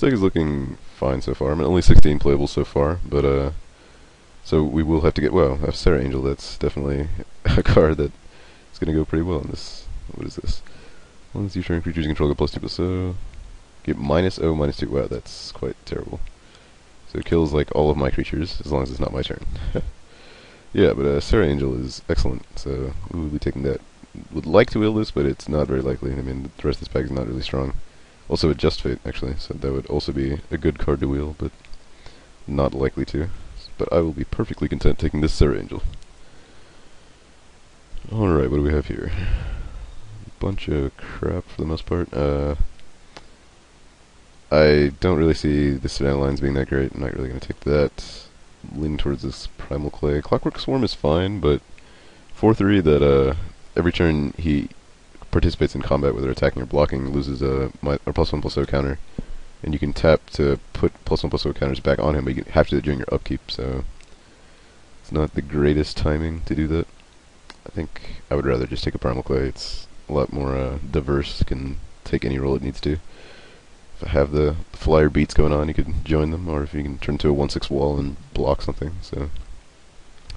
deck is looking fine so far. I mean, only 16 playable so far, but so we will have to get, well, a Sarah Angel, that's definitely a card that is going to go pretty well in this. What is this? Once you turn creatures you control go +2/+0. Get -0, -2. Wow, that's quite terrible. So it kills like all of my creatures, as long as it's not my turn. Yeah, but Sarah Angel is excellent, so we will be taking that. Would like to wheel this, but it's not very likely. I mean, the rest of this pack is not really strong. Also, a Just Fate, actually, so that would also be a good card to wheel, but not likely to. But I will be perfectly content taking this Sarah Angel. Alright, what do we have here? Bunch of crap for the most part. I don't really see the Savannah lines being that great. I'm not really going to take that. Leaning towards this Primal Clay. Clockwork Swarm is fine, but 4/3 that every turn he participates in combat, whether attacking or blocking, loses a +1/+0 counter. And you can tap to put +1/+0 counters back on him, but you have to do it during your upkeep, so it's not the greatest timing to do that. I think I would rather just take a Primal Clay. It's a lot more diverse, can take any role it needs to. If I have the flyer beats going on, you could join them, or if you can turn to a 1/6 wall and block something. So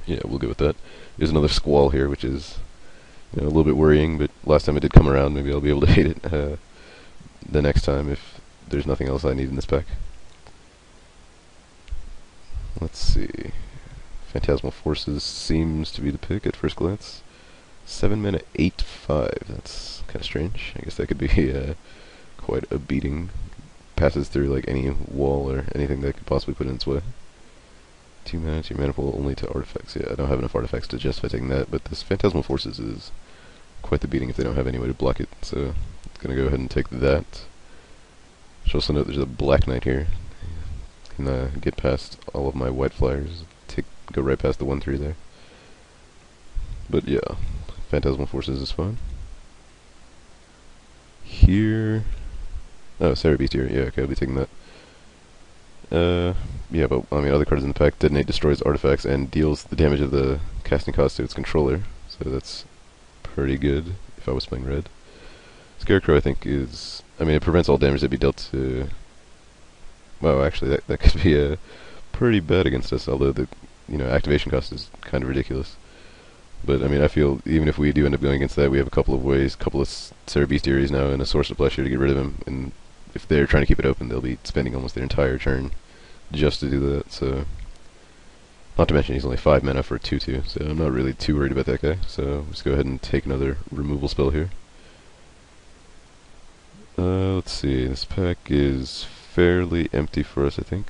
yeah, we'll go with that. There's another Squall here, which is a little bit worrying, but last time it did come around, maybe I'll be able to hit it the next time if there's nothing else I need in this pack. Let's see. Phantasmal Forces seems to be the pick at first glance. 7 mana, 8/5. That's kind of strange. I guess that could be quite a beating. Passes through like any wall or anything that could possibly put in its way. 2 mana, 2 mana pool only to artifacts. Yeah, I don't have enough artifacts to justify taking that, but this Phantasmal Forces is quite the beating if they don't have any way to block it. So I'm gonna go ahead and take that. Should also note there's a Black Knight here. Can get past all of my white flyers. Go right past the 1/3 there. But yeah, Phantasmal Forces is fine. Here, oh, Sarah Beast here. Yeah, okay, I'll be taking that. Yeah, but I mean, other cards in the pack: Detonate, destroys artifacts, and deals the damage of the casting cost to its controller. So that's pretty good if I was playing red. Scarecrow, I think, is, I mean, it prevents all damage that be dealt to. Well, actually, that could be pretty bad against us. Although the activation cost is kind of ridiculous. But I mean, I feel even if we do end up going against that, we have a couple of ways, a couple of Sarah Bestiaries now, and a Source of Pleasure to get rid of him. And if they're trying to keep it open, they'll be spending almost their entire turn just to do that. So, not to mention he's only 5 mana for a 2/2, so I'm not really too worried about that guy. So let's go ahead and take another removal spell here. Let's see. This pack is fairly empty for us, I think.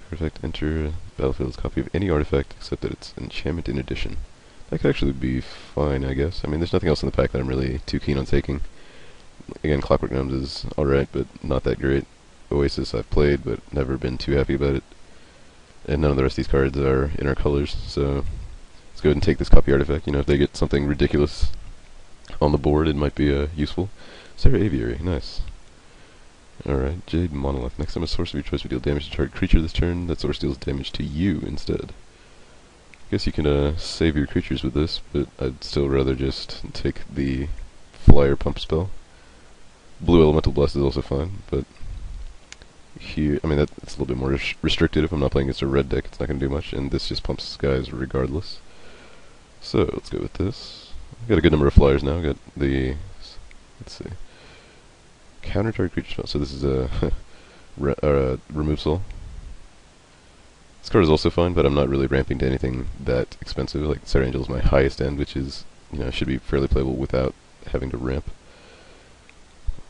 Artifact, enter battlefield's copy of any artifact except that it's enchantment in addition. That could actually be fine, I guess. I mean, there's nothing else in the pack that I'm really too keen on taking. Again, Clockwork Gnomes is alright, but not that great. Oasis I've played, but never been too happy about it. And none of the rest of these cards are in our colors, so let's go ahead and take this copy artifact. If they get something ridiculous on the board, it might be useful. Sarah Aviary, nice. Alright, Jade Monolith. Next time a source of your choice will deal damage to target creature this turn, that source deals damage to you instead. I guess you can save your creatures with this, but I'd still rather just take the flyer pump spell. Blue Elemental Blast is also fine, but here, I mean, that's a little bit more restricted. If I'm not playing against a red deck, it's not going to do much, and this just pumps guys regardless. So, let's go with this. I've got a good number of flyers now. I've got the, let's see, counter target creature spell. So this is a remove soul. This card is also fine, but I'm not really ramping to anything that expensive. Like Sarah Angel is my highest end, which is, should be fairly playable without having to ramp.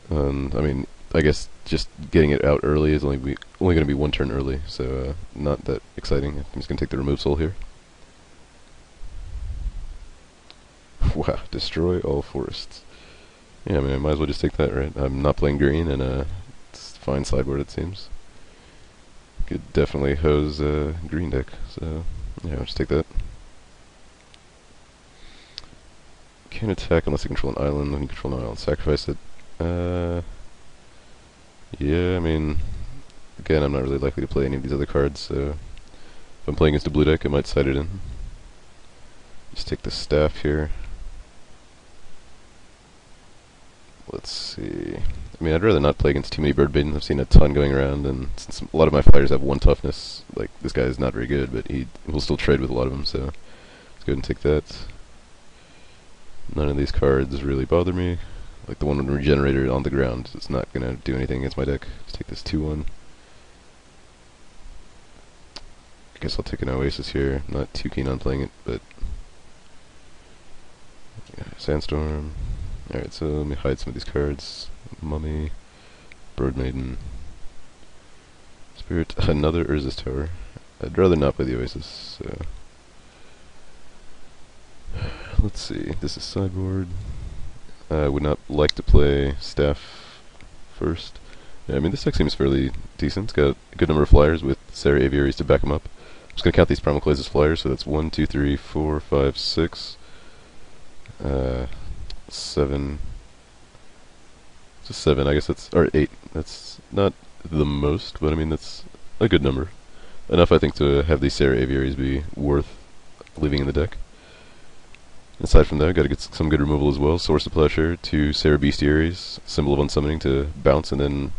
I mean, I guess just getting it out early is only going to be 1 turn early, so not that exciting. I'm just going to take the remove soul here. Wow, destroy all forests. Yeah, I mean, I might as well just take that, right? I'm not playing green, and it's a fine sideboard, it seems. Could definitely hose green deck, so yeah, I'll just take that. Can't attack unless you control an island. When you control an island, sacrifice it. Yeah, I mean, again, I'm not really likely to play any of these other cards, so if I'm playing against a blue deck, I might side it in. Just take the staff here. let's see. I mean, I'd rather not play against too many bird maidens. I've seen a ton going around, and since a lot of my flyers have 1 toughness, like, this guy is not very good, but he will still trade with a lot of them, so let's go ahead and take that. None of these cards really bother me. Like the one with Regenerator on the ground, it's not going to do anything against my deck. Let's take this 2-1. I guess I'll take an Oasis here. I'm not too keen on playing it, but... yeah, Sandstorm. Alright, so let me hide some of these cards. Mummy, Bird Maiden, Spirit, another Urza's Tower. I'd rather not play the Oasis, so... let's see, this is sideboard. I would not like to play Staff first. Yeah, I mean, this deck seems fairly decent. It's got a good number of flyers with Serra Aviaries to back them up. I'm just going to count these Primal Clays as flyers, so that's 1, 2, 3, 4, 5, 6, 7. Just 7, I guess that's, or 8. That's not the most, but I mean, that's a good number. Enough, I think, to have these Serra Aviaries be worth leaving in the deck. Aside from that, gotta get some good removal as well. Source of Pleasure, 2 Serra Bestiaries, symbol of unsummoning to bounce and then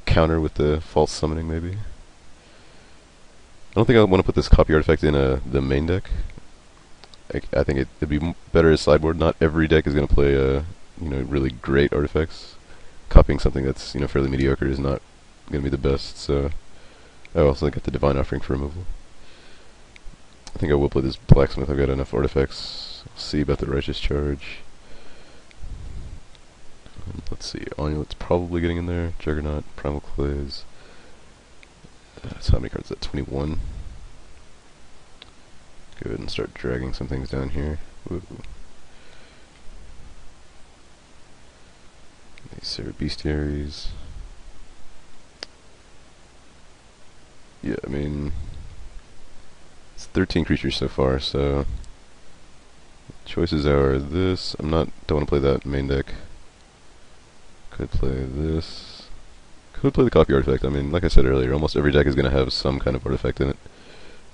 counter with the false summoning, maybe. I don't think I want to put this copy artifact in the main deck. I think it'd be better as sideboard. Not every deck is going to play really great artifacts. Copying something that's fairly mediocre is not going to be the best. So I also got the Divine Offering for removal. I think I will play this Blacksmith. I've got enough artifacts. We'll see about the Righteous Charge. Let's see. Amulet's probably getting in there. Juggernaut, Primal Clays. So how many cards is that? 21. Go ahead and start dragging some things down here. Woo. These Serra Bestiaries. Yeah, I mean, it's 13 creatures so far, so choices are this. Don't want to play that main deck. Could play this. Could play the copy artifact. I mean, like I said earlier, almost every deck is going to have some kind of artifact in it.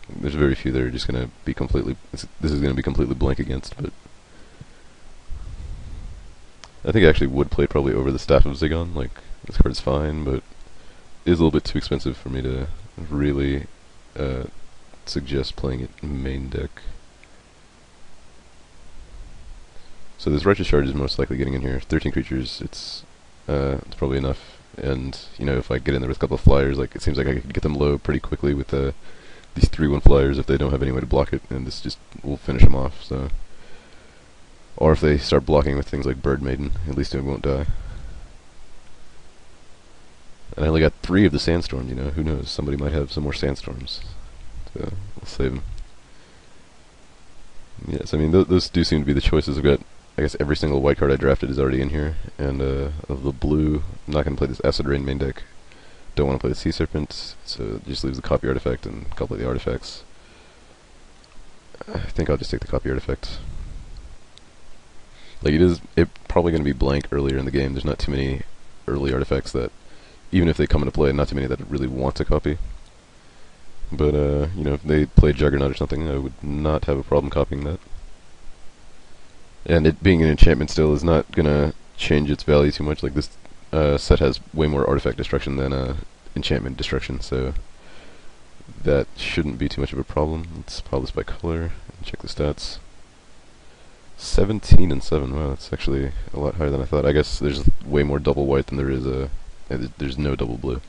There's very few that are just going to be completely... this is going to be completely blank against, but... I think I actually would play probably over the Staff of Ziggon. Like, this card's fine, but it is a little bit too expensive for me to really suggest playing it in main deck. So this Righteous Charge is most likely getting in here. 13 creatures, it's probably enough. And, if I get in there with a couple of flyers, like, it seems like I could get them low pretty quickly with these 3/1 flyers if they don't have any way to block it, and this just will finish them off, so... Or if they start blocking with things like Bird Maiden, at least it won't die. And I only got 3 of the Sandstorms, who knows, somebody might have some more Sandstorms. So, we'll save them. Yes, I mean, those do seem to be the choices. I've got, I guess, every single white card I drafted is already in here, and of the blue, I'm not going to play this Acid Rain main deck. Don't want to play the Sea Serpent, so it just leaves the copy artifact and a couple of the artifacts. I think I'll just take the copy artifact. Like, it's probably going to be blank earlier in the game. There's not too many early artifacts that, even if they come into play, not too many that really want to copy. But, if they play Juggernaut or something, I would not have a problem copying that. And it being an enchantment still is not going to change its value too much. Like, this set has way more artifact destruction than enchantment destruction, so that shouldn't be too much of a problem. Let's pile this by color and check the stats. 17 and 7. Wow, that's actually a lot higher than I thought. I guess there's way more double white than there is there's no double blue.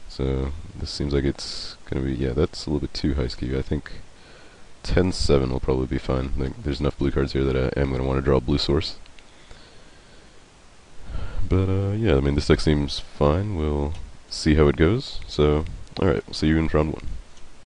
So this seems like it's gonna be, yeah, that's a little bit too high skew. I think 10-7 will probably be fine. Like, there's enough blue cards here that I am gonna want to draw a blue source. But yeah, I mean, this deck seems fine. We'll see how it goes. So, alright, we'll see you in round 1.